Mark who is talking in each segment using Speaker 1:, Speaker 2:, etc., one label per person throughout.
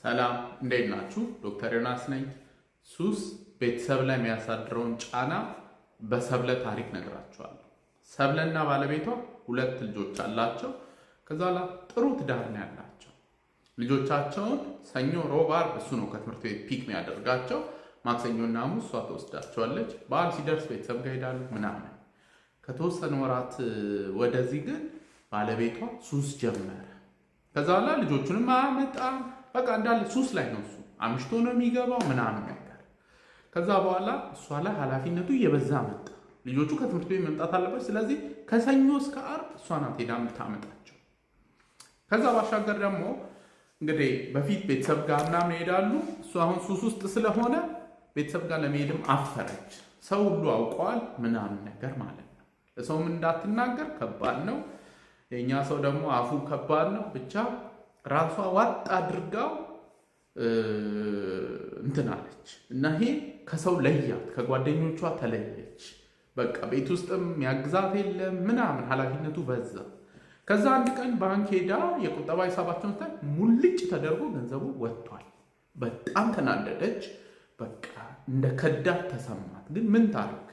Speaker 1: ሰላም እንዴት ናችሁ? ዶክተር ዮናስ ነኝ። ሱስ ቤተሰብ ላይ የሚያሳድረውን ጫና በሰብለ ታሪክ ነግራችኋለሁ። ሰብለና ባለቤቷ 2 ልጆች አላቸው። ከዛ ላይ ጥሩ ትዳር ነው ያላቸው። ልጆቻቸውን ሰኞ፣ ሮብ፣ ዓርብ እሱ ነው ከትምህርት ቤት ፒክ የሚያደርጋቸው። ማክሰኞና ሐሙስ እሷ ትወስዳቸዋለች። በዓል ሲደርስ ቤተሰብ ጋር ሄዳሉ ምናምን። ከተወሰነ ወራት ወደዚህ ግን ባለቤቷ ሱስ ጀመረ። ከዛ ላይ ልጆቹንም አያመጣም። በቃ እንዳለ ሱስ ላይ ነው። እሱ አምሽቶ ነው የሚገባው ምናምን ነገር። ከዛ በኋላ እሷ ላይ ኃላፊነቱ እየበዛ መጣ። ልጆቹ ከትምህርት ቤት መምጣት አለባቸው። ስለዚህ ከሰኞ እስከ ዓርብ እሷ ናት ሄዳ የምታመጣቸው። ከዛ ባሻገር ደግሞ እንግዲህ በፊት ቤተሰብ ጋር ምናምን ይሄዳሉ። እሱ አሁን ሱስ ውስጥ ስለሆነ ቤተሰብ ጋር ለመሄድም አፈረች። ሰው ሁሉ አውቀዋል ምናምን ነገር ማለት ነው። ለሰውም እንዳትናገር ከባድ ነው። የእኛ ሰው ደግሞ አፉ ከባድ ነው። ብቻ ራሷ ዋጥ አድርጋው እንትናለች እና ይሄ ከሰው ለያት፣ ከጓደኞቿ ተለየች። በቃ ቤት ውስጥም ያግዛት የለም ምናምን፣ ኃላፊነቱ በዛ። ከዛ አንድ ቀን ባንክ ሄዳ የቁጠባ ሂሳባቸውን ስታይ ሙልጭ ተደርጎ ገንዘቡ ወጥቷል። በጣም ተናደደች። በቃ እንደ ከዳት ተሰማት። ግን ምን ታርግ?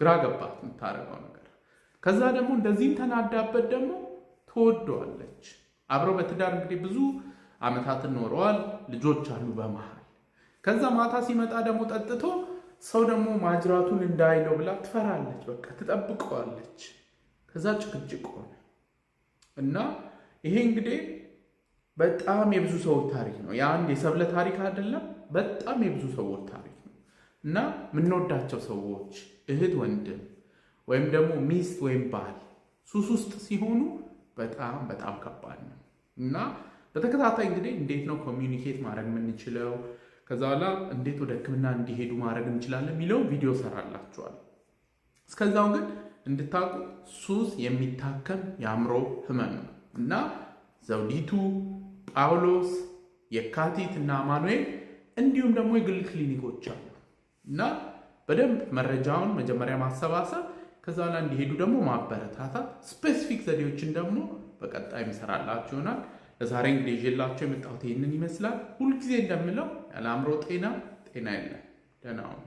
Speaker 1: ግራ ገባት የምታደርገው ነገር። ከዛ ደግሞ እንደዚህም ተናዳበት ደግሞ ትወደዋለች። አብረው በትዳር እንግዲህ ብዙ ዓመታትን ኖረዋል። ልጆች አሉ በመሃል። ከዛ ማታ ሲመጣ ደግሞ ጠጥቶ ሰው ደግሞ ማጅራቱን እንዳይለው ብላ ትፈራለች። በቃ ትጠብቀዋለች። ከዛ ጭቅጭቅ ሆነ እና ይሄ እንግዲህ በጣም የብዙ ሰዎች ታሪክ ነው። የአንድ የሰብለ ታሪክ አይደለም፣ በጣም የብዙ ሰዎች ታሪክ ነው። እና የምንወዳቸው ሰዎች እህት፣ ወንድም ወይም ደግሞ ሚስት ወይም ባል ሱስ ውስጥ ሲሆኑ በጣም በጣም ከባድ ነው። እና በተከታታይ እንግዲህ እንዴት ነው ኮሚዩኒኬት ማድረግ የምንችለው፣ ከዛ በኋላ እንዴት ወደ ሕክምና እንዲሄዱ ማድረግ እንችላለን የሚለው ቪዲዮ ሰራላችኋል። እስከዛው ግን እንድታውቁ ሱስ የሚታከም የአእምሮ ህመም ነው እና ዘውዲቱ፣ ጳውሎስ፣ የካቲት እና አማኑኤል እንዲሁም ደግሞ የግል ክሊኒኮች አሉ እና በደንብ መረጃውን መጀመሪያ ማሰባሰብ፣ ከዛ በኋላ እንዲሄዱ ደግሞ ማበረታታት፣ ስፔሲፊክ ዘዴዎችን ደግሞ በቀጣይ የሚሰራላችሁ ይሆናል። ለዛሬ እንግዲህ ይዤላችሁ የመጣሁት ይህንን ይመስላል። ሁልጊዜ እንደምለው ያለ አእምሮ ጤና የለም። ደህና ሁኑ።